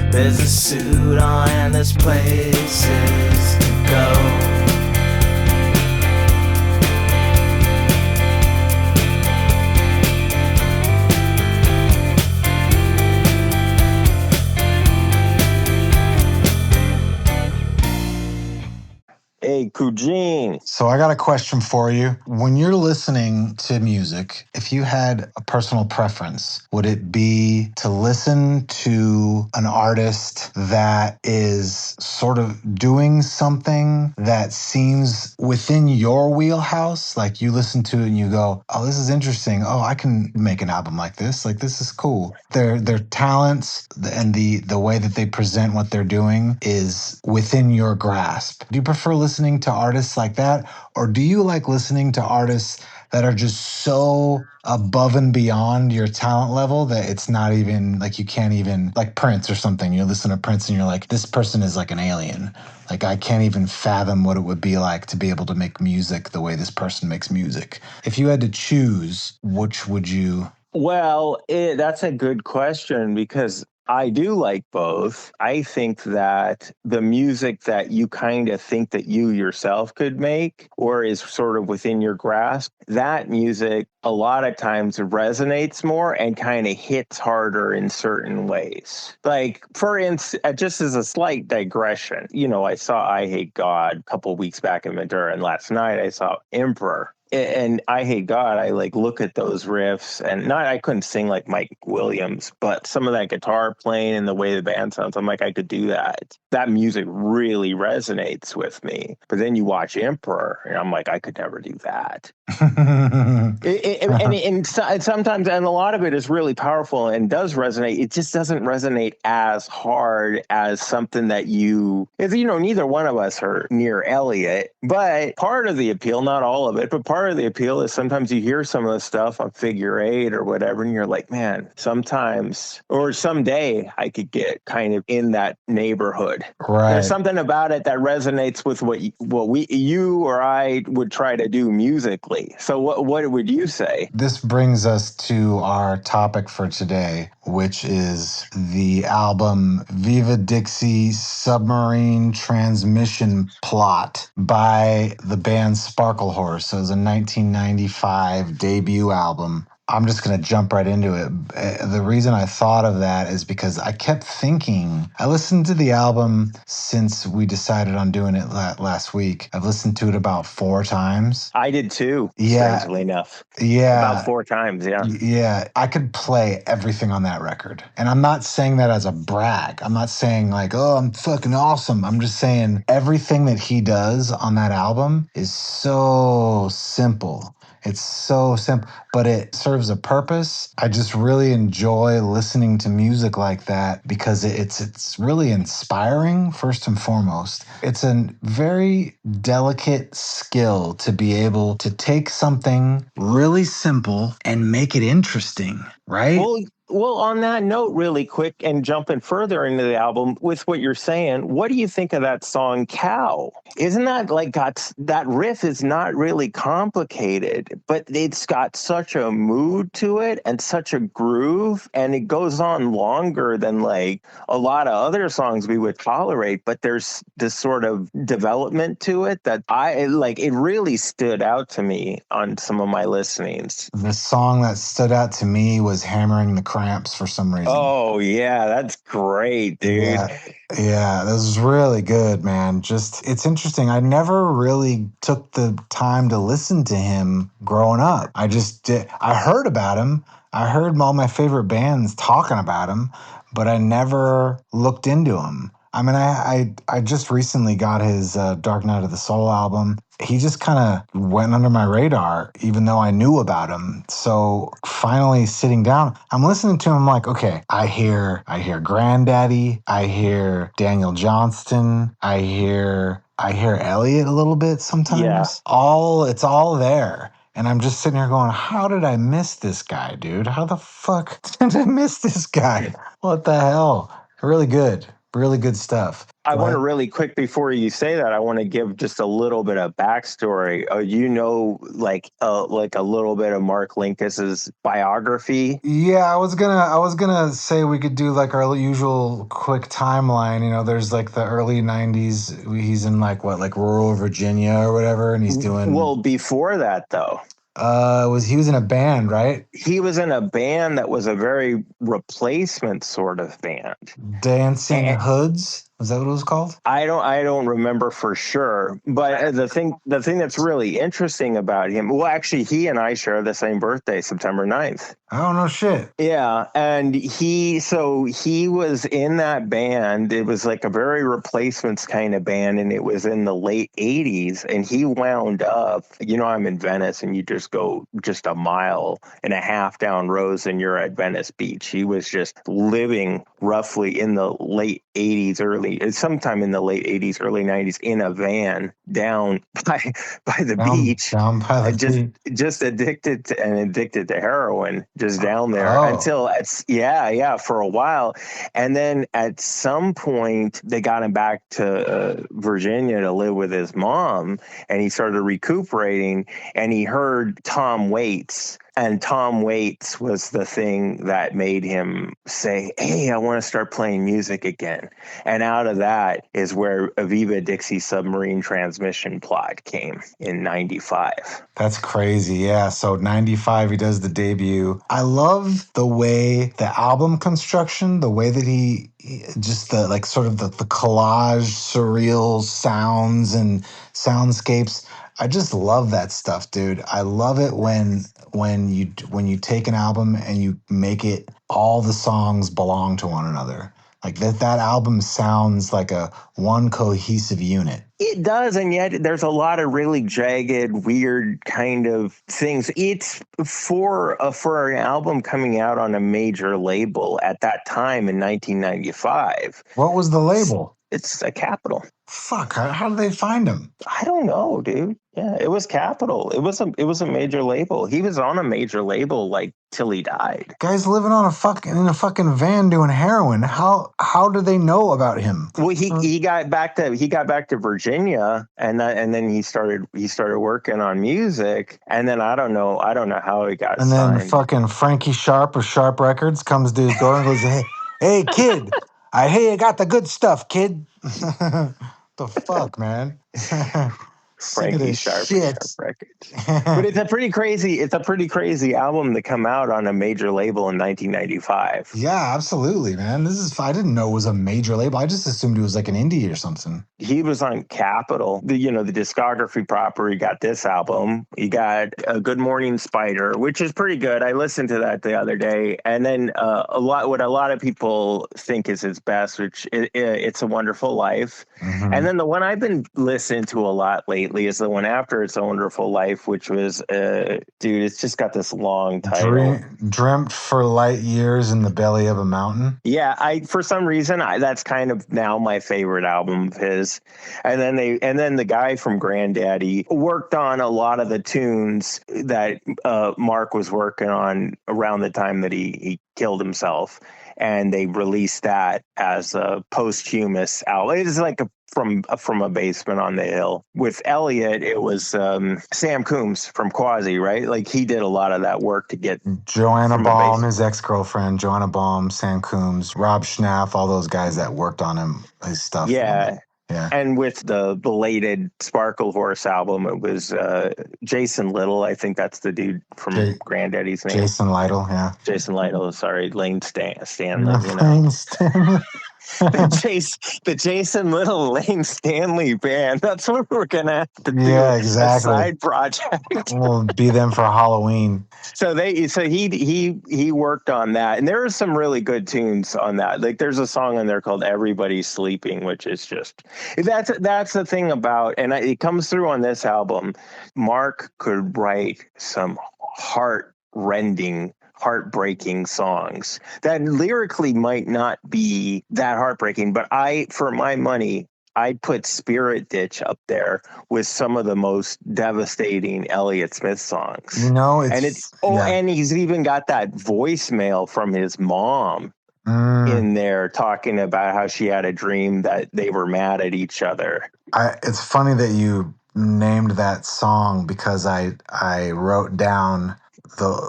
There's a suit on and there's places to go. Hey, Kujin. So I got a question for you. When you're listening to music, if you had a personal preference, would it be to listen to an artist that is sort of doing something that seems within your wheelhouse? Like you listen to it and you go, oh, this is interesting. Oh, I can make an album like this. Like this is cool. Their talents and the way that they present what they're doing is within your grasp. Do you prefer listening to artists like that, or do you like listening to artists that are just so above and beyond your talent level that it's not even like you can't even, like Prince or something? You listen to Prince and you're like, this person is like an alien. Like I can't even fathom what it would be like to be able to make music the way this person makes music. If you had to choose, which would you? Well, that's a good question because I do like both. I think that the music that you kind of think that you yourself could make or is sort of within your grasp, that music a lot of times resonates more and kind of hits harder in certain ways. Like, for instance, just as a slight digression, you know, I saw I Hate God a couple of weeks back in Ventura, and last night I saw Emperor. And I Hate God, I like look at those riffs and I couldn't sing like Mike Williams, but some of that guitar playing and the way the band sounds, I'm like, I could do that. That music really resonates with me. But then you watch Emperor and I'm like, I could never do that. and sometimes, and a lot of it is really powerful and does resonate. It just doesn't resonate as hard as something that neither one of us are near Elliot, but part of the appeal, not all of it, but part of the appeal is sometimes you hear some of the stuff on Figure 8 or whatever, and you're like, man, sometimes or someday I could get kind of in that neighborhood. Right. There's something about it that resonates with what you or I would try to do musically. So what would you say? This brings us to our topic for today, which is the album Vivadixiesubmarinetransmissionplot by the band Sparklehors. So it was a 1995 debut album. I'm just going to jump right into it. The reason I thought of that is because I kept thinking, I listened to the album since we decided on doing it last week. I've listened to it about 4 times. I did too, yeah. Strangely enough. Yeah. About 4 times, yeah. Yeah. I could play everything on that record. And I'm not saying that as a brag. I'm not saying like, oh, I'm fucking awesome. I'm just saying everything that he does on that album is so simple. It's so simple, but it serves a purpose. I just really enjoy listening to music like that because it's really inspiring, first and foremost. It's a very delicate skill to be able to take something really simple and make it interesting, right? Well, on that note, really quick and jumping further into the album with what you're saying, what do you think of that song Cow? Isn't that that riff is not really complicated, but it's got such a mood to it and such a groove, and it goes on longer than like a lot of other songs we would tolerate, but there's this sort of development to it that it really stood out to me on some of my listenings. The song that stood out to me was Hammering the Cramps for some reason. Oh, yeah, that's great, dude. Yeah, this is really good, man. Just, it's interesting. I never really took the time to listen to him growing up. I just did. I heard about him. I heard all my favorite bands talking about him, but I never looked into him. I mean, I just recently got his Dark Night of the Soul album. He just kind of went under my radar, even though I knew about him. So finally sitting down, I'm listening to him like, okay, I hear Granddaddy, I hear Daniel Johnston, I hear Elliot a little bit sometimes. Yeah. It's all there. And I'm just sitting here going, how did I miss this guy, dude? How the fuck did I miss this guy? What the hell? Really good. Really good stuff. I want to really quick before you say that, I want to give just a little bit of backstory. Like a little bit of Mark Linkus's biography. Yeah, I was gonna say we could do like our usual quick timeline. You know, there's like the early '90s. He's in like rural Virginia or whatever, and he's doing. Well, before that though. He was in a band, right? He was in a band that was a very replacement sort of band. Dancing Hoods. Was that what it was called? I don't remember for sure, but the thing that's really interesting about him, well, actually, he and I share the same birthday, September 9th. Oh, no shit. Yeah, and he was in that band. It was like a very replacements kind of band, and it was in the late 80s, and he wound up, I'm in Venice, and you just go just a mile and a half down Rose, and you're at Venice Beach. He was just living roughly in the late 80s, sometime in the late 80s, early 90s, in a van down by the beach, down by the just addicted to heroin, just down there until for a while. And then at some point they got him back to Virginia to live with his mom, and he started recuperating, and he heard Tom Waits. And Tom Waits was the thing that made him say, hey, I want to start playing music again. And out of that is where Vivadixiesubmarinetransmissionplot came in 95. That's crazy. Yeah. So 95, he does the debut. I love the way the album construction, the way that he just the like sort of the collage, surreal sounds and soundscapes. I just love that stuff, dude. I love it when you take an album and you make it, all the songs belong to one another. Like that album sounds like a one cohesive unit. It does, and yet there's a lot of really jagged, weird kind of things. It's for an album coming out on a major label at that time in 1995. What was the label? It's a Capitol. Fuck, how did they find him? I don't know, dude. Yeah, it was Capitol. It was a major label. He was on a major label like till he died. Guy's living in a fucking van doing heroin. How do they know about him? Well, he got back to Virginia, and then he started working on music, and then I don't know how he got signed. And then fucking Frankie Sharp of Sharp Records comes to his door and goes, hey kid, I hear you got the good stuff, kid. The fuck, man. Frankie Sharp Records. But it's a pretty crazy album to come out on a major label in 1995. Yeah, absolutely, man. I didn't know it was a major label. I just assumed it was like an indie or something. He was on Capitol. The discography proper. He got this album. He got Good Morning Spider, which is pretty good. I listened to that the other day. And then what a lot of people think is his best, which It's a Wonderful Life. Mm-hmm. And then the one I've been listening to a lot lately is the one after It's a Wonderful Life, which was, it's just got this long title. Dreamt for Light Years in the Belly of a Mountain. Yeah, for some reason, that's kind of now my favorite album of his. And then the guy from Granddaddy worked on a lot of the tunes that Mark was working on around the time that he killed himself. And they released that as a posthumous album. It's like from a basement on the hill. With Elliot, it was Sam Coombs from Quasi, right? Like he did a lot of that work to get Joanna Baum, his ex-girlfriend, Joanna Baum, Sam Coombs, Rob Schnapp, all those guys that worked on his stuff. Yeah. Yeah. And with the belated Sparklehorse album, it was Jason Little. I think that's the dude from Granddaddy's name. Jason Lytle, yeah. Jason Lytle, sorry. Lane Stanley, Lane Stanley. the Jason Little Lane Stanley band. That's what we're gonna have to do. Yeah, exactly. A side project. We'll be them for Halloween. So he worked on that, and there are some really good tunes on that. Like there's a song on there called "Everybody's Sleeping," which is just that's the thing about, and it comes through on this album. Mark could write some heartbreaking songs that lyrically might not be that heartbreaking, but for my money, I'd put Spirit Ditch up there with some of the most devastating Elliott Smith songs. And he's even got that voicemail from his mom in there talking about how she had a dream that they were mad at each other. It's funny that you named that song because I wrote down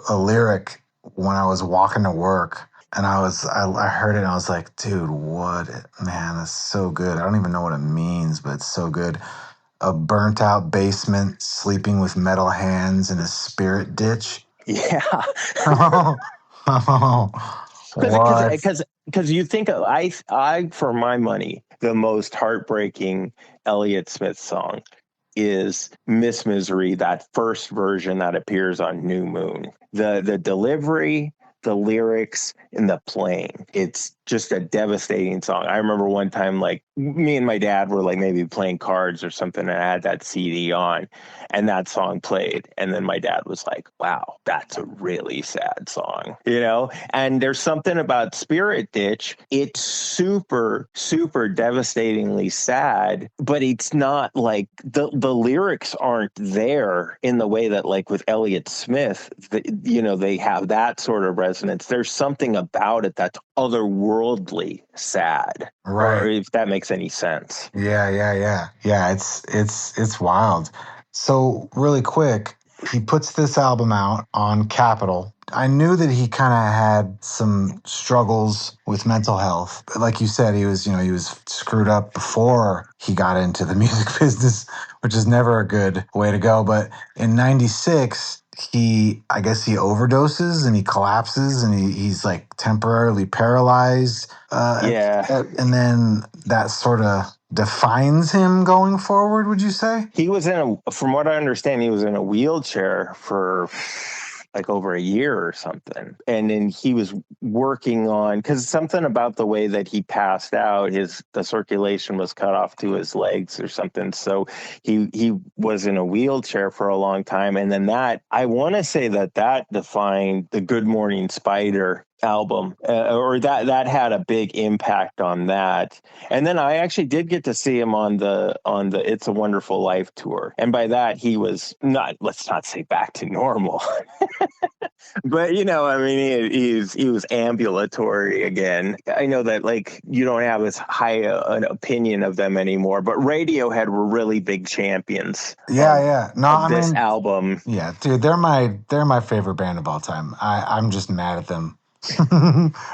a lyric when I was walking to work, and I heard it and I was like, dude, man, that's so good. I don't even know what it means, but it's so good. A burnt out basement, sleeping with metal hands in a spirit ditch. Yeah. What? Because you think I for my money, the most heartbreaking Elliott Smith song is Miss Misery, that first version that appears on New Moon. The delivery, the lyrics, and the playing. It's just a devastating song. I remember one time, like, me and my dad were like maybe playing cards or something, and I had that CD on, and that song played. And then my dad was like, wow, that's a really sad song, you know? And there's something about Spirit Ditch. It's super, super devastatingly sad, but it's not like the lyrics aren't there in the way that, like, with Elliott Smith, they have that sort of resonance. There's something about it that's otherworldly sad, Right. or if that makes any sense. Yeah. It's wild. So really quick, he puts this album out on Capitol. I knew that he kind of had some struggles with mental health. Like you said, he was screwed up before he got into the music business, which is never a good way to go. But in '96, I guess he overdoses and he collapses and he's like temporarily paralyzed. And then that sort of defines him going forward, would you say? He was from what I understand, he was in a wheelchair for like over a year or something. And then he was working on, because something about the way that he passed out, the circulation was cut off to his legs or something. So he was in a wheelchair for a long time. And then I want to say that defined the Good Morning Spider album, or that had a big impact on that. And then I actually did get to see him on the It's a Wonderful Life tour, and by that he was not, let's not say back to normal, but I mean, he was ambulatory again. I know that, like, you don't have as high an opinion of them anymore, but Radiohead were really big champions. Of this album. Yeah, dude, they're my favorite band of all time. I'm just mad at them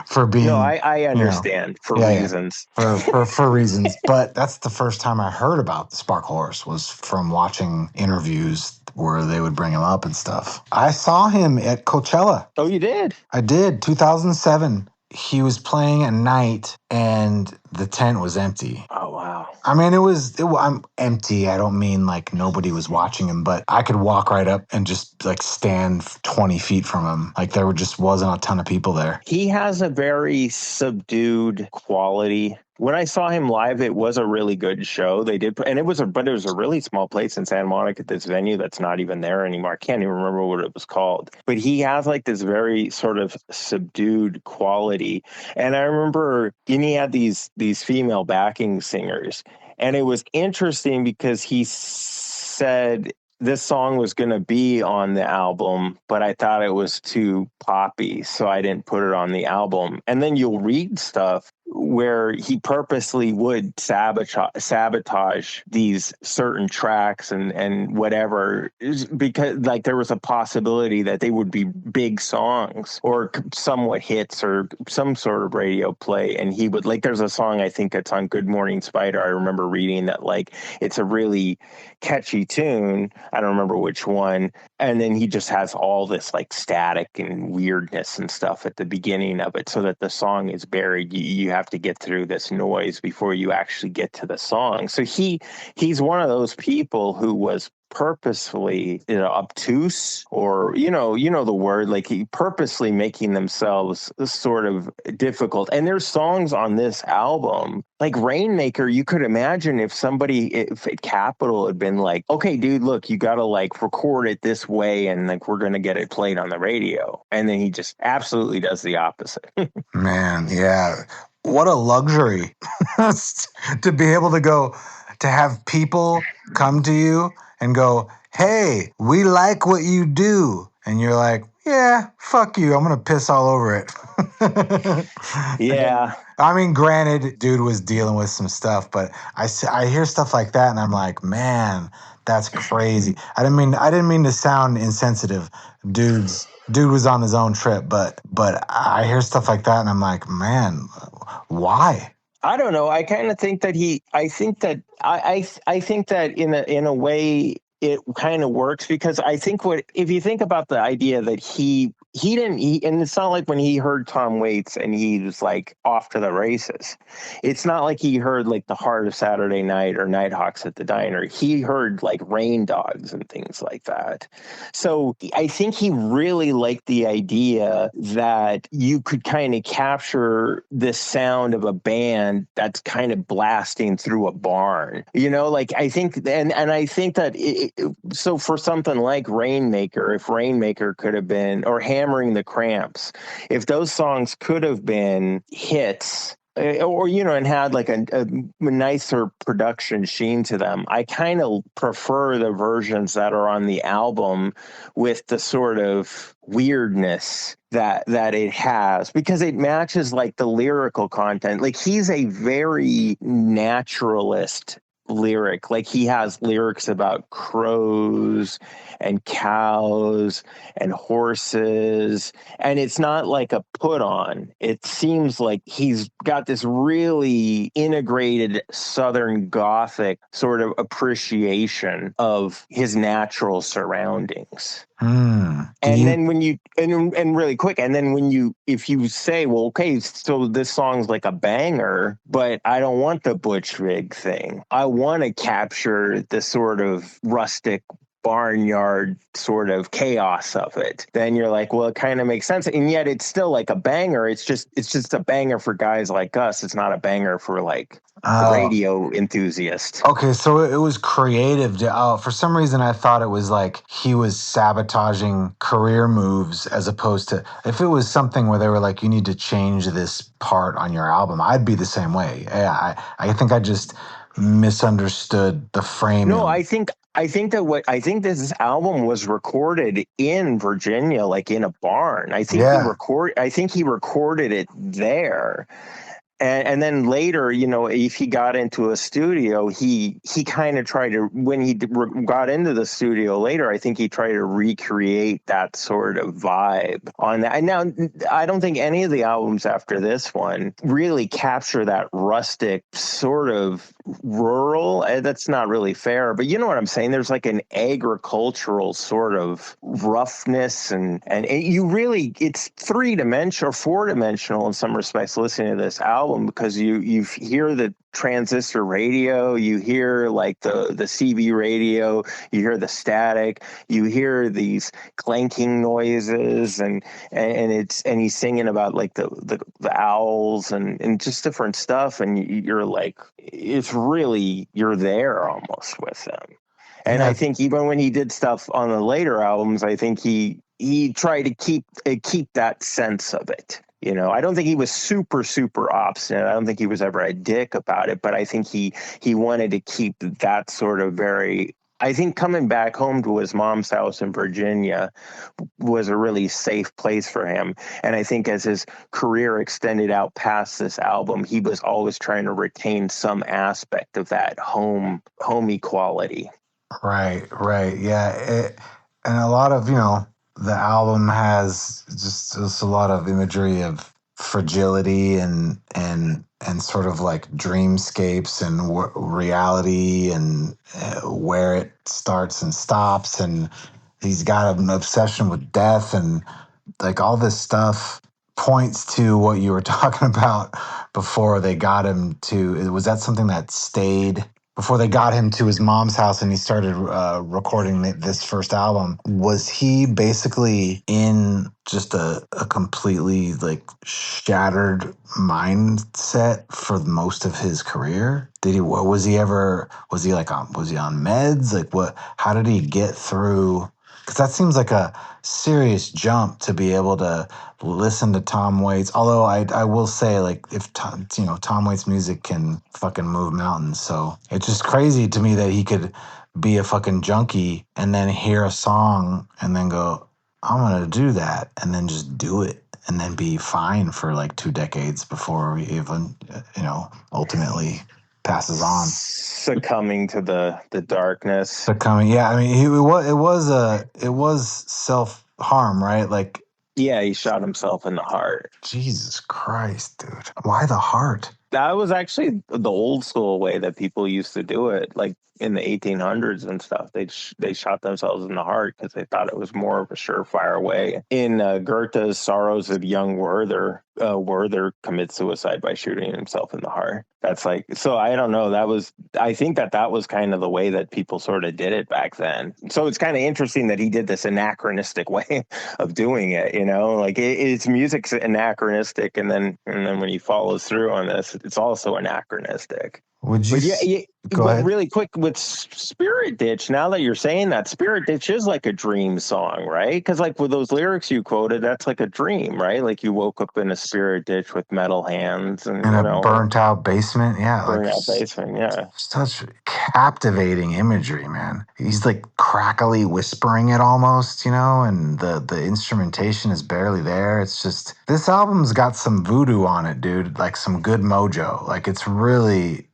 for being. No, I understand, for reasons. For reasons. But that's the first time I heard about the Sparklehors, was from watching interviews where they would bring him up and stuff. I saw him at Coachella. Oh, you did? I did. 2007. He was playing at night and the tent was empty. Oh, wow. I mean, I'm empty. I don't mean like nobody was watching him, but I could walk right up and just like stand 20 feet from him. Like there just wasn't a ton of people there. He has a very subdued quality. When I saw him live, it was a really good show. They did, and it was a really small place in Santa Monica, at this venue that's not even there anymore. I can't even remember what it was called. But he has like this very sort of subdued quality. And I remember, and he had these female backing singers. And it was interesting because he said this song was going to be on the album, but I thought it was too poppy, so I didn't put it on the album. And then you'll read stuff where he purposely would sabotage these certain tracks and whatever, because like there was a possibility that they would be big songs or somewhat hits or some sort of radio play. And he would, like, there's a song, I think it's on Good Morning Spider, I remember reading that, like, it's a really catchy tune. I don't remember which one. And then he just has all this like static and weirdness and stuff at the beginning of it, so that the song is buried. You have to get through this noise before you actually get to the song. So he's one of those people who was purposefully obtuse, or the word, like he purposely making themselves sort of difficult. And there's songs on this album like Rainmaker, you could imagine if at Capitol had been like, okay, dude, look, you gotta like record it this way and like we're gonna get it played on the radio, and then he just absolutely does the opposite. Man, yeah, what a luxury to be able to have people come to you and go, hey, we like what you do. And you're like, yeah, fuck you. I'm gonna piss all over it. Yeah. I mean, granted, dude was dealing with some stuff, but I hear stuff like that, and I'm like, man, that's crazy. I didn't mean to sound insensitive. Dude was on his own trip, but I hear stuff like that, and I'm like, man, why? I don't know. I kind of think that I think that in a way it kind of works, because I think if you think about the idea that he didn't, and it's not like when he heard Tom Waits and he was like off to the races. It's not like he heard like The Heart of Saturday Night or Nighthawks at the Diner. He heard like Rain Dogs and things like that. So I think he really liked the idea that you could kind of capture the sound of a band that's kind of blasting through a barn. Like I think, and I think that so for something like Rainmaker, if Rainmaker could have been, or Hammering the Cramps, if those songs could have been hits, or and had like a nicer production sheen to them, I kind of prefer the versions that are on the album with the sort of weirdness that it has, because it matches like the lyrical content. Like he's a very naturalist lyric. Like he has lyrics about crows and cows and horses, and it's not like a put on. It seems like he's got this really integrated Southern Gothic sort of appreciation of his natural surroundings. And then when you and really quick, and then if you say, well, okay, so this song's like a banger, but I don't want the Butch Vig thing. I want to capture the sort of rustic barnyard sort of chaos of it, then you're like, well, it kind of makes sense. And yet it's still like a banger. It's just a banger for guys like us. It's not a banger for like a radio enthusiast. Okay, so it was creative. For some reason, I thought it was like he was sabotaging career moves, as opposed to, if it was something where they were like, you need to change this part on your album, I'd be the same way. I think I just misunderstood the framing. No, I think this album was recorded in Virginia, like in a barn. I think he recorded it there. And then later, if he got into a studio, he kind of tried to, when he got into the studio later, I think he tried to recreate that sort of vibe on that. And now, I don't think any of the albums after this one really capture that rustic sort of rural. That's not really fair, but you know what I'm saying? There's like an agricultural sort of roughness, and you really, it's 3-dimensional or 4-dimensional in some respects listening to this album, because you hear the transistor radio, you hear like the CB radio, you hear the static, you hear these clanking noises, and he's singing about like the owls and just different stuff, and you're like, it's really, you're there almost with them. And I think even when he did stuff on the later albums, I think he tried to keep that sense of it. I don't think he was super, super obstinate. I don't think he was ever a dick about it, but I think he wanted to keep that sort of very, I think coming back home to his mom's house in Virginia was a really safe place for him. And I think as his career extended out past this album, he was always trying to retain some aspect of that homey quality. Right. Yeah. And a lot of, the album has just a lot of imagery of fragility and sort of like dreamscapes and reality, and where it starts and stops. And he's got an obsession with death, and like all this stuff points to what you were talking about before they got him to. Was that something that stayed before they got him to his mom's house and he started recording this first album? Was he basically in just a completely like shattered mindset for most of his career? Was he on meds? Like how did he get through? Because that seems like a serious jump to be able to listen to Tom Waits. Although I will say, like, if Tom Waits' music can fucking move mountains. So it's just crazy to me that he could be a fucking junkie and then hear a song and then go, I'm gonna do that, and then just do it, and then be fine for like 2 decades before we even, ultimately passes on. Succumbing to the darkness. Succumbing, yeah. I mean, it was self harm, right? Like, yeah, he shot himself in the heart. Jesus Christ, dude. Why the heart? That was actually the old school way that people used to do it, like in the 1800s and stuff. They shot themselves in the heart because they thought it was more of a surefire way. In Goethe's Sorrows of Young Werther commits suicide by shooting himself in the heart. That's like, so I don't know. I think that was kind of the way that people sort of did it back then. So it's kind of interesting that he did this anachronistic way of doing it, like it's music's anachronistic. And then when he follows through on this, it's also anachronistic. Would you? Go But ahead. really quick with Spirit Ditch, now that you're saying that, Spirit Ditch is like a dream song, right? Because like with those lyrics you quoted, that's like a dream, right? Like you woke up in a spirit ditch with metal hands and In a burnt out basement, yeah. burnt out basement, yeah. Such captivating imagery, man. He's like crackly whispering it almost, and the instrumentation is barely there. It's just, this album's got some voodoo on it, dude. Like some good mojo. Like it's really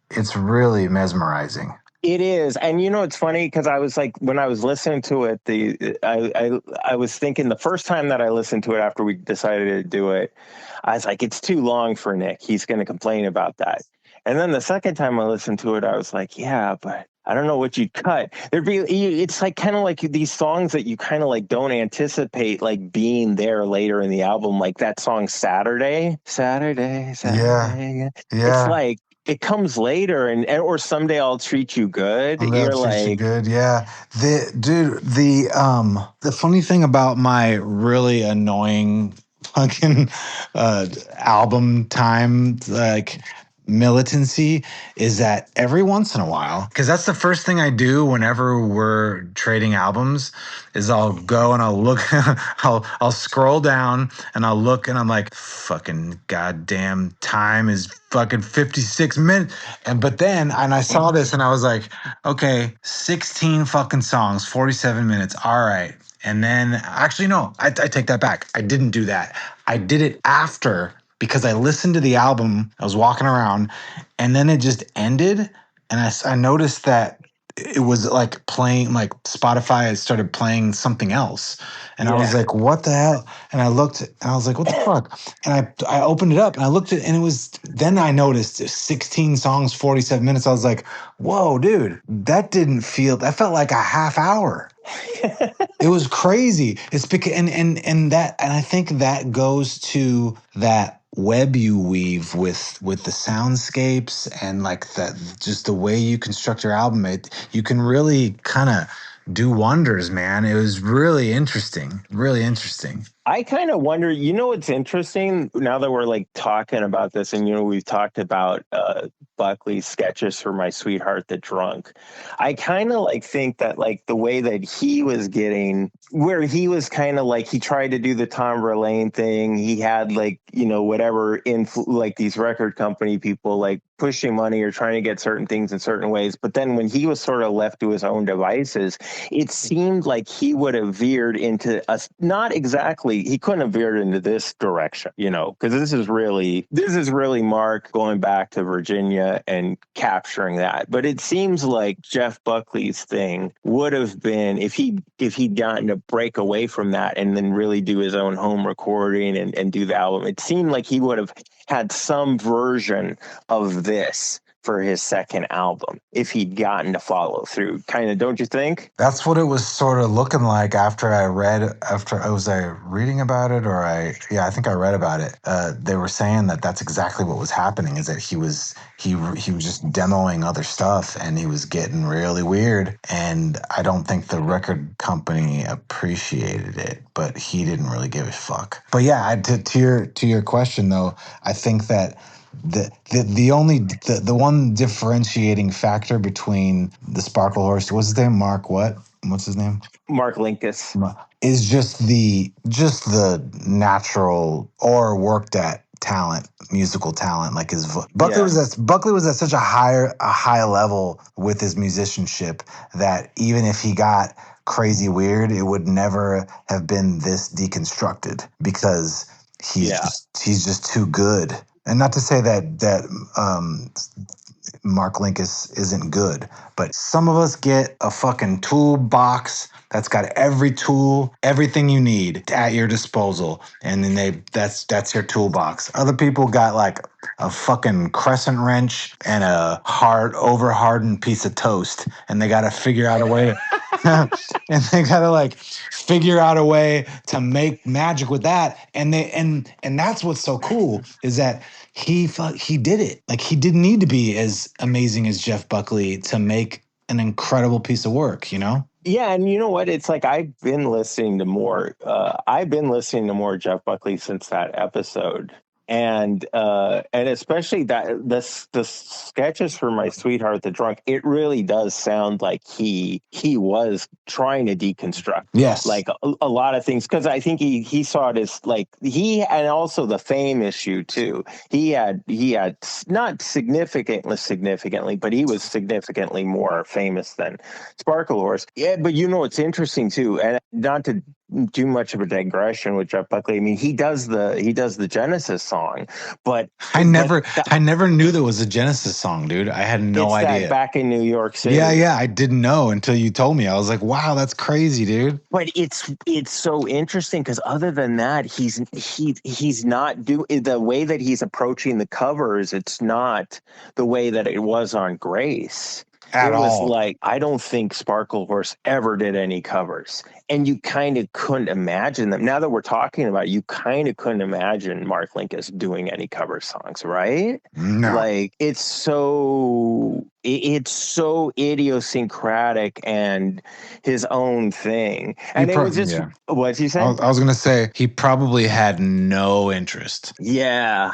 mesmerizing. It is. And it's funny because I was like, when I was listening to it, I was thinking the first time that I listened to it after we decided to do it, I was like, it's too long for Nick. He's going to complain about that. And then the second time I listened to it, I was like, yeah, but I don't know what you'd cut. It's like kind of like these songs that you kind of like don't anticipate like being there later in the album, like that song Saturday. Yeah. It's like, it comes later, or someday I'll treat you good. You're like, good, yeah. The funny thing about my really annoying fucking album time, like militancy, is that every once in a while, because that's the first thing I do whenever we're trading albums, is I'll go and I'll look, I'll scroll down and I'll look and I'm like, fucking goddamn time is fucking 56 minutes. But then I saw this and I was like, okay, 16 fucking songs, 47 minutes. All right. And then actually, no, I take that back. I didn't do that. I did it after, because I listened to the album. I was walking around and then it just ended. And I noticed that it was like playing, like Spotify had started playing something else. And I was like, what the hell? And I looked and I was like, what the fuck? And I opened it up and I looked at it, and then I noticed 16 songs, 47 minutes. I was like, whoa, dude, that felt like a half hour. It was crazy. It's because, and I think that goes to that web you weave with the soundscapes and like that, just the way you construct your album. You can really kind of do wonders, man. It was really interesting. I kind of wonder, what's interesting now that we're like talking about this, and we've talked about Buckley's sketches for My Sweetheart the Drunk. I kind of like think that like the way that he was getting, where he was kind of like, he tried to do the Tom Verlaine thing. He had like, whatever like these record company people like pushing money or trying to get certain things in certain ways. But then when he was sort of left to his own devices, it seemed like he would have veered into not exactly, he couldn't have veered into this direction, because this is really Mark going back to Virginia and capturing that. But it seems like Jeff Buckley's thing would have been, if he'd gotten to break away from that and then really do his own home recording and do the album, it seemed like he would have had some version of this for his second album if he'd gotten to follow through, kind of, don't you think? That's what it was sort of looking like after I was reading about it, or I think I read about it. They were saying that that's exactly what was happening, is that he was just demoing other stuff and he was getting really weird, and I don't think the record company appreciated it, but he didn't really give a fuck. But yeah, to your question though, I think that the one differentiating factor between the Sparklehorse, what's his name? What's his name? Mark Linkus. Is just the natural or worked at talent, musical talent, like his Buckley was at such a high level with his musicianship that even if he got crazy weird, it would never have been this deconstructed because he's just too good. And not to say that Mark Linkus isn't good, but some of us get a fucking toolbox that's got every tool, everything you need at your disposal, and then that's your toolbox. Other people got like a fucking crescent wrench and a over hardened piece of toast, and they got to figure out a way and they got to like figure out a way to make magic with that. And that's what's so cool is that he did it. Like, he didn't need to be as amazing as Jeff Buckley to make an incredible piece of work, you know? Yeah, and you know what? It's like I've been listening to more Jeff Buckley since that episode. And especially that the sketches for My Sweetheart the Drunk, it really does sound like he was trying to deconstruct like a lot of things, because I think he saw it as like and also the fame issue too. He had not significantly, but he was significantly more famous than Sparklehors. Yeah, but you know it's interesting too, and not to do much of a digression with Jeff Buckley. I mean, he does the Genesis song, but I never knew there was a Genesis song, dude. I had no idea. That Back in New York City. Yeah, I didn't know until you told me. I was like, wow, that's crazy, dude. But it's so interesting because other than that, he's not doing the way that he's approaching the covers. It's not the way that it was on Grace. It was like, I don't think Sparklehorse ever did any covers. And you kind of couldn't imagine them. Now that we're talking about it, you kind of couldn't imagine Mark Linkus doing any cover songs, right? No. Like, it's so idiosyncratic and his own thing. And it was just, what'd you say? I was going to say, he probably had no interest. Yeah.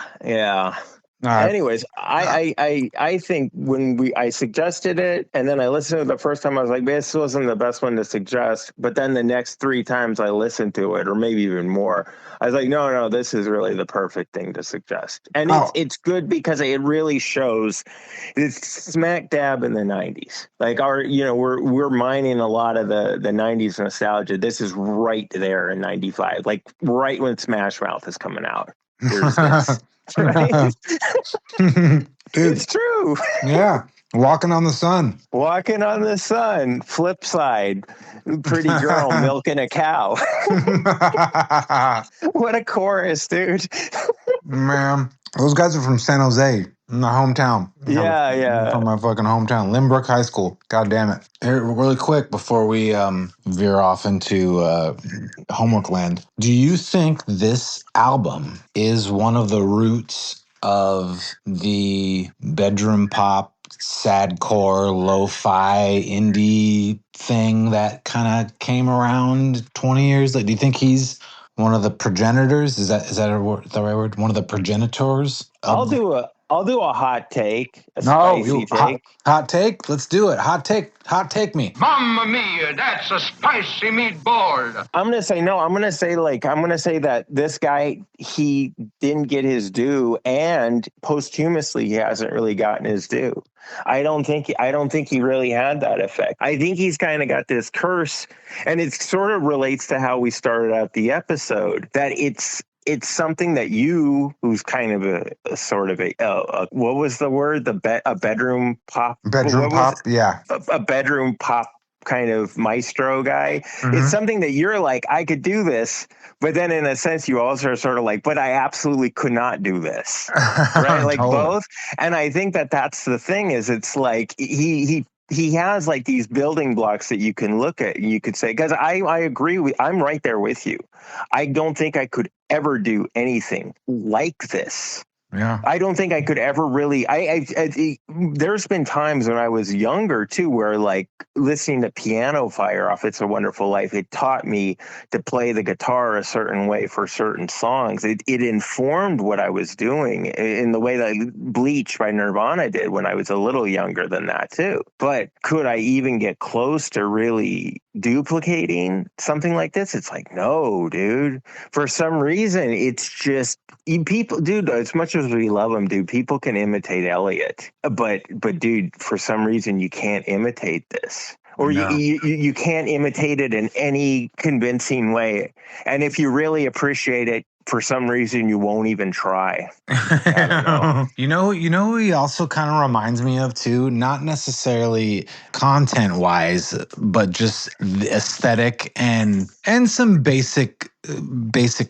Anyways, I think when I suggested it and then I listened to it the first time, I was like, this wasn't the best one to suggest. But then the next 3 times I listened to it, or maybe even more, I was like, no, this is really the perfect thing to suggest. And it's good because it really shows it's smack dab in the 90s. Like we're mining a lot of the 90s nostalgia. This is right there in 95, like right when Smash Mouth is coming out. Here's this. Right? Dude, it's true. Yeah. Walking on the Sun. Flip side. Pretty girl milking a cow. What a chorus, dude. Man, those guys are from San Jose, my hometown. Yeah. From my fucking hometown, Lynbrook High School. God damn it. Here, really quick before we veer off into homework land, do you think this album is one of the roots of the bedroom pop, sadcore, lo-fi, indie thing that kind of came around 20 years? Like, do you think he's one of the progenitors? Is that the right word? One of the progenitors? I'll do a hot take. Spicy take. Hot take? Let's do it. Hot take me. Mamma mia, that's a spicy meatball. I'm gonna say no. I'm gonna say that this guy, he didn't get his due, and posthumously he hasn't really gotten his due. I don't think he really had that effect. I think he's kind of got this curse, and it sort of relates to how we started out the episode, that it's something that who's kind of a sort of a what was the word? A bedroom pop. Bedroom pop, yeah. A bedroom pop kind of maestro guy. Mm-hmm. It's something that you're like, I could do this, but then in a sense you also are sort of like, but I absolutely could not do this, right? Like totally. Both. And I think that's the thing, is it's like he has like these building blocks that you can look at and you could say, because I agree I'm right there with you. I don't think I could ever do anything like this. Yeah. I don't think I could ever really. There's been times when I was younger too, where like listening to Piano Fire off "It's a Wonderful Life," it taught me to play the guitar a certain way for certain songs. It informed what I was doing in the way that Bleach by Nirvana did when I was a little younger than that too. But could I even get close to really duplicating something like this? It's like, no, dude. For some reason, it's just people, dude. As much as we love him, dude, people can imitate Elliot, but dude, for some reason, you can't imitate this. or No. you can't imitate it in any convincing way. And if you really appreciate it, for some reason, you won't even try. I don't know. You know who he also kind of reminds me of too, not necessarily content wise, but just the aesthetic and some basic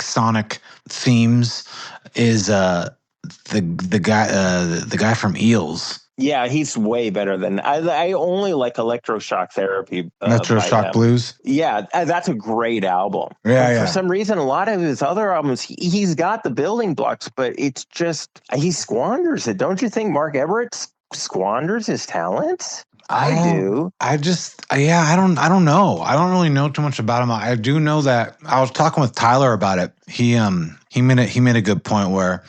sonic themes is the guy from Eels. Yeah, he's way better than I only like Electroshock Therapy. By Shock them. Blues. Yeah, that's a great album. Yeah, but for some reason, a lot of his other albums, he's got the building blocks, but it's just he squanders it. Don't you think Mark Everett squanders his talents? I do. I don't know. I don't really know too much about him. I do know that I was talking with Tyler about it. He made a good point where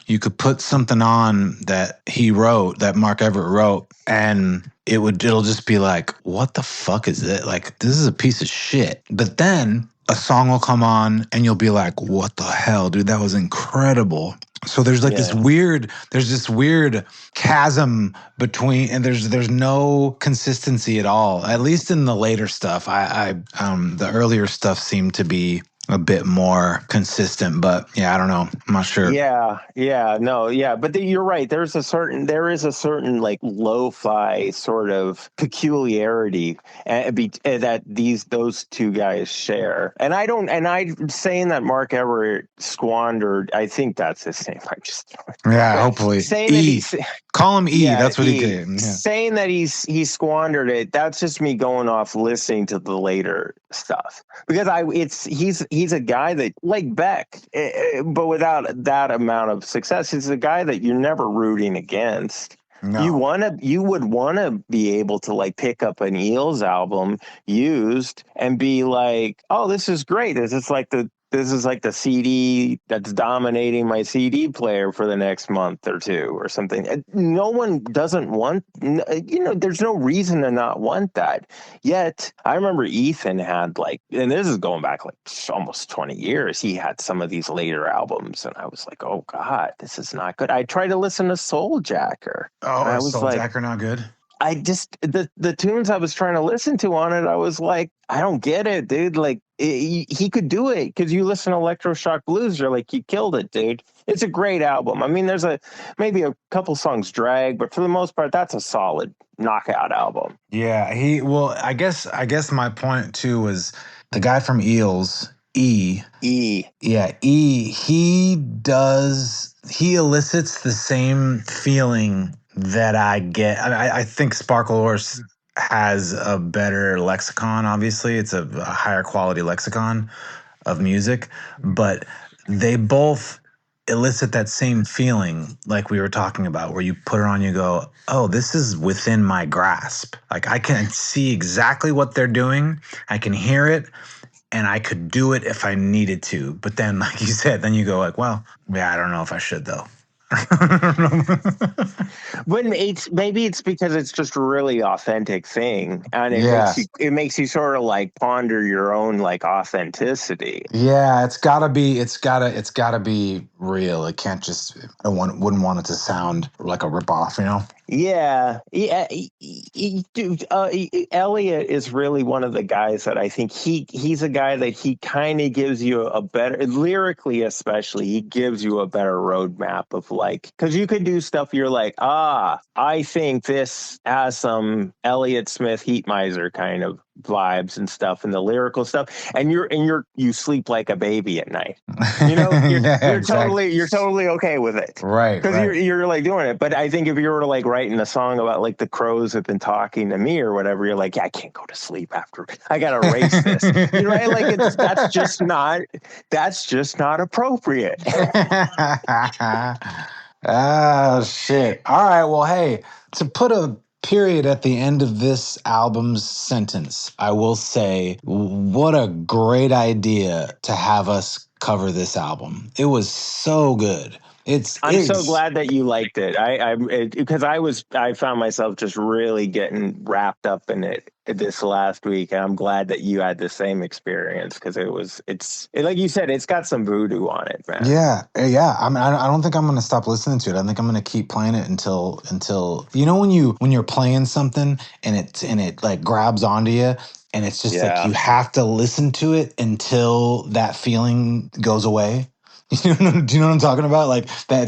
you could put something on that he wrote, that Mark Everett wrote, and it'll just be like, what the fuck is it? Like, this is a piece of shit. But then a song will come on and you'll be like, what the hell, dude? That was incredible. So there's like this weird chasm between, and there's no consistency at all, at least in the later stuff. The earlier stuff seemed to be a bit more consistent, but yeah, I don't know. I'm not sure. But you're right. There is a certain like lo-fi sort of peculiarity that those two guys share. And I'm saying that Mark Everett squandered. I think that's his name. I'm just hopefully saying call him E. That's what he did. Yeah. Saying that he squandered it. That's just me going off listening to the later stuff because he's a guy that like Beck, but without that amount of success. He's a guy that you're never rooting against. No. You would want to be able to like pick up an Eels album used and be like, oh, this is great. This is like the CD that's dominating my CD player for the next month or two or something. No one doesn't want, there's no reason to not want that. Yet, I remember Ethan had and this is going back like almost 20 years, he had some of these later albums and I was like, oh God, this is not good. I tried to listen to Souljacker. Oh, I was Souljacker not good? I just, the tunes I was trying to listen to on it, I was like, I don't get it, dude. Like, he could do it because you listen to Electroshock Blues, you're like, you killed it, dude. It's a great album. I mean, there's maybe a couple songs drag, but for the most part, that's a solid knockout album. Yeah, I guess my point too was the guy from Eels, E. Yeah, E, he elicits the same feeling that I get. I think Sparklehorse has a better lexicon, obviously. It's a higher quality lexicon of music, but they both elicit that same feeling like we were talking about, where you put it on, you go, oh, this is within my grasp. Like, I can see exactly what they're doing. I can hear it, and I could do it if I needed to. But then, like you said, then you go like, well, yeah, I don't know if I should, though. But maybe it's because it's just a really authentic thing, and it makes you sort of like ponder your own like authenticity. Yeah, it's gotta be real. It can't just. Wouldn't want it to sound like a ripoff, you know. Yeah. Elliot is really one of the guys that I think he's a guy that he kind of gives you a better, lyrically especially, he gives you a better roadmap of like, because you could do stuff you're like, I think this has some Elliott Smith Heat Miser kind of vibes and stuff and the lyrical stuff, and you sleep like a baby at night. You know, you're totally okay with it, right? Because you're like doing it. But I think if you were like writing a song about like the crows have been talking to me or whatever, you're like, yeah, I can't go to sleep after I gotta erase this. You know, right? Like that's just not appropriate. Oh shit! All right, well, hey, to put a period at the end of this album's sentence, I will say, what a great idea to have us cover this album. It was so good. I'm so glad that you liked it. Because I found myself just really getting wrapped up in it this last week, and I'm glad that you had the same experience because it's like you said, it's got some voodoo on it, man. Yeah. I mean, I don't think I'm gonna stop listening to it. I think I'm gonna keep playing it until you know when you're playing something and it like grabs onto you. And it's just like you have to listen to it until that feeling goes away. Do you know what I'm talking about? Like that,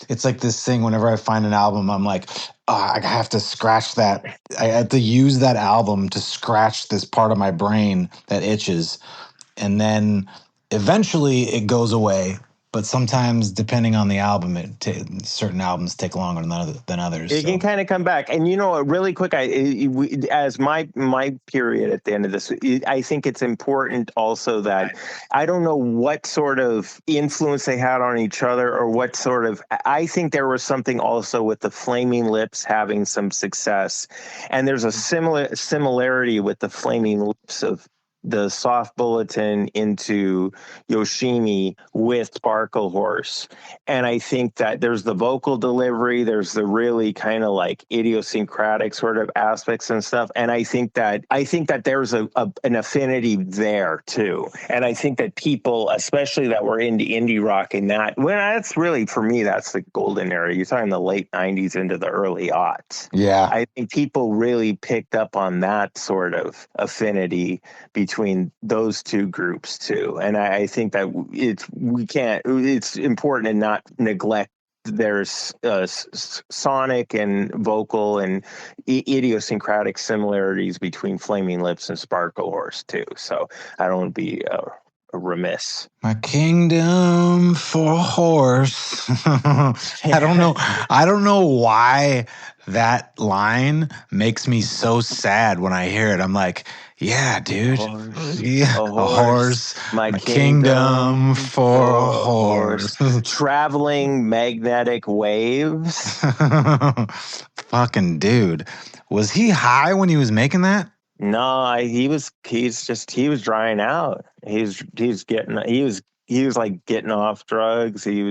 it's like this thing. Whenever I find an album, I'm like, I have to scratch that. I have to use that album to scratch this part of my brain that itches, and then eventually it goes away. But sometimes, depending on the album, certain albums take longer than others. It can kind of come back, and really quick. As my period at the end of this, I think it's important also that I don't know what sort of influence they had on each other, or what sort of. I think there was something also with the Flaming Lips having some success, and there's a similarity with the Flaming Lips of the Soft Bulletin into Yoshimi with Sparklehorse. And I think that there's the vocal delivery, there's the really kind of like idiosyncratic sort of aspects and stuff. And I think that there's an affinity there too. And I think that people, especially that were into indie rock and that's really, for me, that's the golden era. You're talking the late 90s into the early aughts. Yeah. I think people really picked up on that sort of affinity between those two groups too, and I think that it's important to not neglect there's sonic and vocal and idiosyncratic similarities between Flaming Lips and Sparklehorse too. So I don't want to be remiss. My kingdom for a horse. I don't know why that line makes me so sad when I hear it. I'm like, yeah, dude. A horse. My kingdom for a horse. Traveling magnetic waves. Fucking dude. Was he high when he was making that? No, he was drying out. He was like getting off drugs. He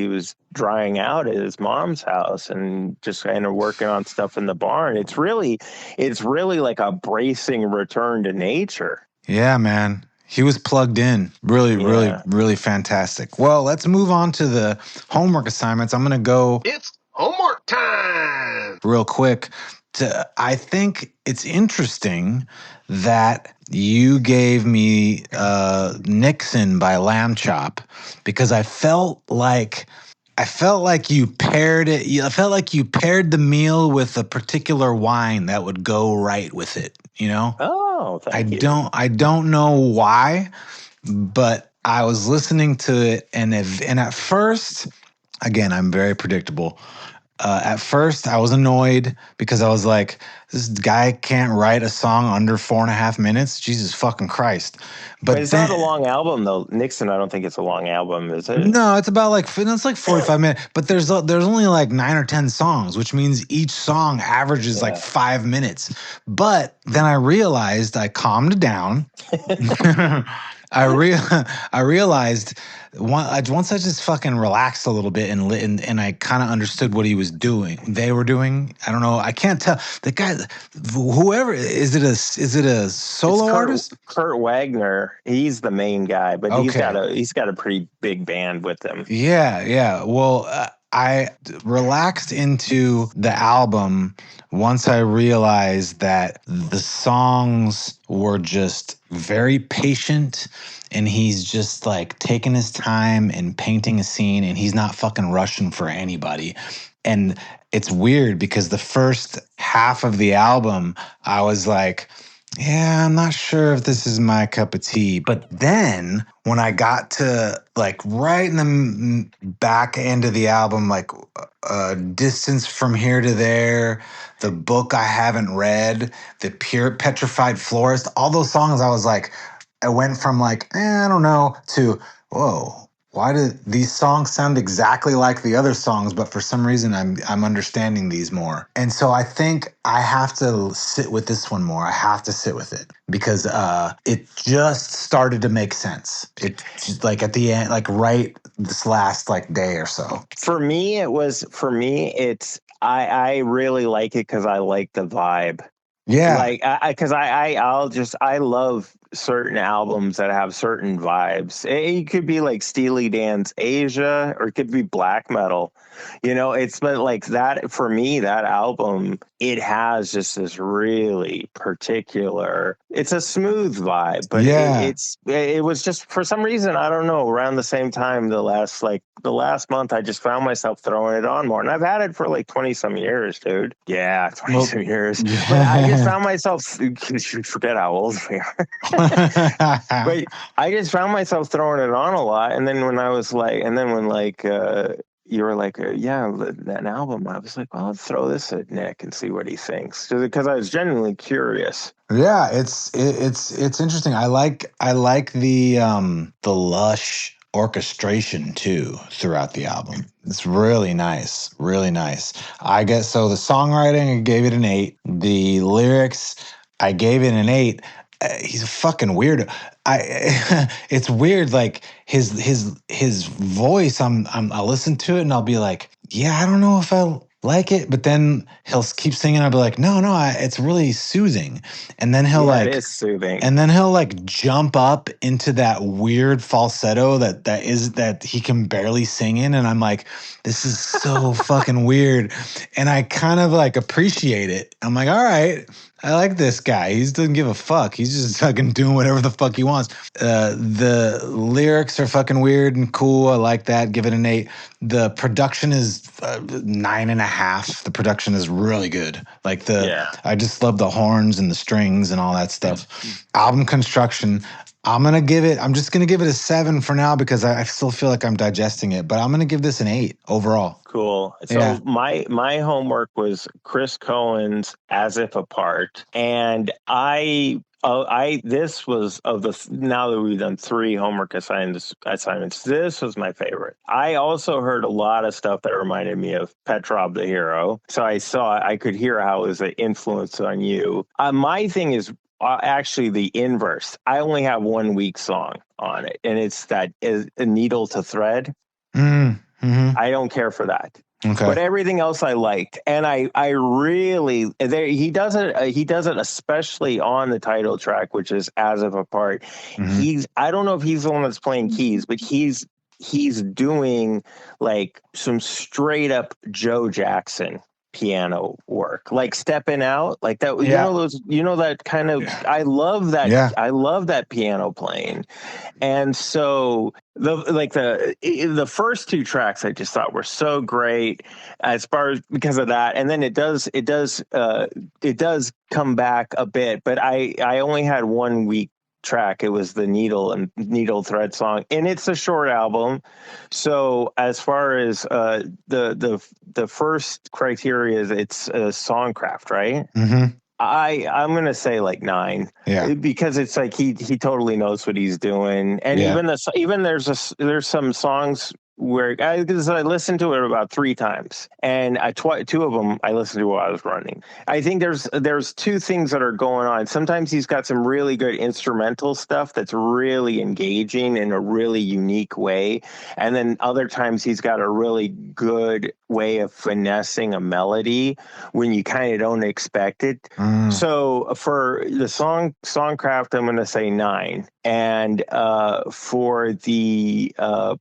was drying out at his mom's house and just kind of working on stuff in the barn. It's really like a bracing return to nature. Yeah, man. He was plugged in. Really fantastic. Well, let's move on to the homework assignments. I'm going to go. It's homework time. Real quick. I think it's interesting that you gave me Nixon by Lamb Chop, because I felt like you paired it. I felt like you paired the meal with a particular wine that would go right with it. You know? Oh, thank you. I don't know why, but I was listening to it, and at first, again, I'm very predictable. At first, I was annoyed because I was like, this guy can't write a song under 4.5 minutes. Jesus fucking Christ. But it's not a long album, though. Nixon, I don't think it's a long album, is it? No, it's about it's like 45 minutes. But there's only like 9 or 10 songs, which means each song averages like 5 minutes. But then I realized, I calmed down. I realized once I just fucking relaxed a little bit and I kind of understood what he was doing. They were doing. I don't know. I can't tell. The guy, whoever is it a solo artist? Kurt Wagner. He's the main guy, but okay. he's got a pretty big band with him. Yeah. Well, I relaxed into the album once I realized that the songs were just very patient, and he's just like taking his time and painting a scene, and he's not fucking rushing for anybody. And it's weird because the first half of the album, I was like, yeah, I'm not sure if this is my cup of tea. But then when I got to like right in the back end of the album, like Distance from Here to There, The Book I Haven't Read, The Pure Petrified Florist, all those songs, I was like, I went from like, I don't know, to, whoa, why do these songs sound exactly like the other songs, but for some reason I'm understanding these more. And so I think I have to sit with this one more. I have to sit with it because it just started to make sense. It just, like at the end, like right this last like day or so. For me, it's I really like it because I like the vibe. Yeah. Like, I love certain albums that have certain vibes. It could be like Steely Dan's Asia, or it could be black metal. But like that, for me, that album, it has just this really particular, it's a smooth vibe, but Yeah. it was just, for some reason, I don't know, around the same time, the last month, I just found myself throwing it on more. And I've had it for like 20 some years, dude. Yeah, 20 some years. Yeah. But I just found myself, forget how old we are. But I just found myself throwing it on a lot. And then when you were like, yeah, that album, I was like, well, I'll throw this at Nick and see what he thinks, because I was genuinely curious. Yeah, it's interesting. I like the lush orchestration too throughout the album. It's really nice, really nice. I guess so. The songwriting, I gave it an 8. The lyrics, I gave it an 8. He's a fucking weirdo. It's weird. Like his voice. I'll listen to it and I'll be like, yeah, I don't know if I like it, but then he'll keep singing. I'll be like, no, it's really soothing. And then he'll it is soothing. and then he'll like jump up into that weird falsetto that he can barely sing in. And I'm like, this is so fucking weird. And I kind of like appreciate it. I'm like, all right, I like this guy. He doesn't give a fuck. He's just fucking doing whatever the fuck he wants. The lyrics are fucking weird and cool. I like that. Give it an 8. The production is 9.5. The production is really good. Like I just love the horns and the strings and all that stuff. Album construction, I'm just gonna give it a 7 for now because I still feel like I'm digesting it. But I'm gonna give this an 8 overall. Cool. So my homework was Chris Cohen's "As If Apart," and this was now that we've done 3 homework assignments, this was my favorite. I also heard a lot of stuff that reminded me of Petrov the Hero, so I could hear how it was an influence on you. My thing is actually the inverse. I only have one weak song on it, and it's that is a Needle to Thread. Mm-hmm. I don't care for that. Okay. But everything else I liked, and I really he does it especially on the title track, which is "As If Apart." Mm-hmm. I don't know if he's the one that's playing keys, but he's doing like some straight up Joe Jackson piano work, like Stepping Out, like that. Yeah. That kind of. Yeah. I love that. Yeah. I love that piano playing, and so the first 2 tracks I just thought were so great because of that, and then it does come back a bit, but I only had one week track. It was the Needle Thread song, and it's a short album. So as far as the first criteria is it's songcraft, right? Mm-hmm. I'm gonna say like 9, because it's like he totally knows what he's doing, and even there's some songs where I listened to it about 3 times, and 2 of them I listened to while I was running. I think there's 2 things that are going on. Sometimes he's got some really good instrumental stuff that's really engaging in a really unique way, and then other times he's got a really good way of finessing a melody when you kind of don't expect it. So for the songcraft, I'm going to say 9. And for the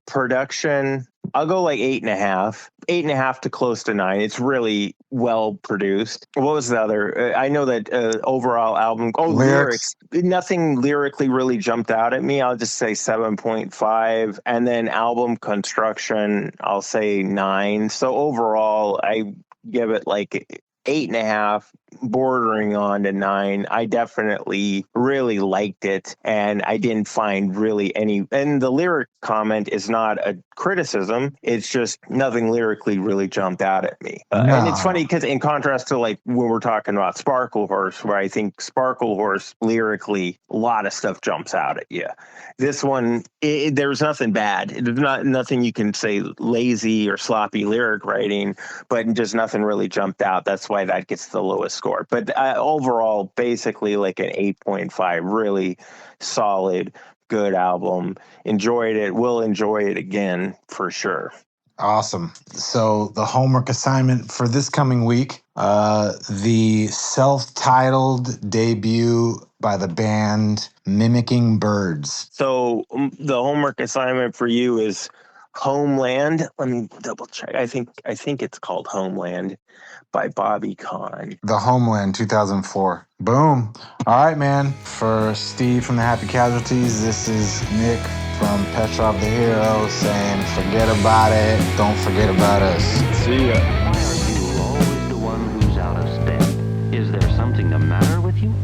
production, I'll go like 8.5 to close to 9. It's really well produced. What was the other? I know that overall album. Lyrics. Nothing lyrically really jumped out at me. I'll just say 7.5. And then album construction, I'll say 9. So overall, I give it like 8.5, bordering on to 9. I definitely really liked it, and I didn't find really any, and the lyric comment is not a criticism, it's just nothing lyrically really jumped out at me. And it's funny because in contrast to like when we're talking about Sparklehorse, where I think Sparklehorse lyrically, a lot of stuff jumps out at you. This one, there's nothing bad. There's nothing you can say lazy or sloppy lyric writing, but just nothing really jumped out. That's why that gets the lowest score. But overall, basically like an 8.5, really solid, good album. Enjoyed it. Will enjoy it again for sure. Awesome. So the homework assignment for this coming week, the self-titled debut by the band Mimicking Birds. So the homework assignment for you is Homeland. Let me double check. I think it's called Homeland by Bobby Kahn. The Homeland 2004. Boom. All right, man. For Steve from the Happy Casualties, this is Nick from Petrov the Hero saying, forget about it. Don't forget about us. See ya. Why are you always the one who's out of step? Is there something the matter with you?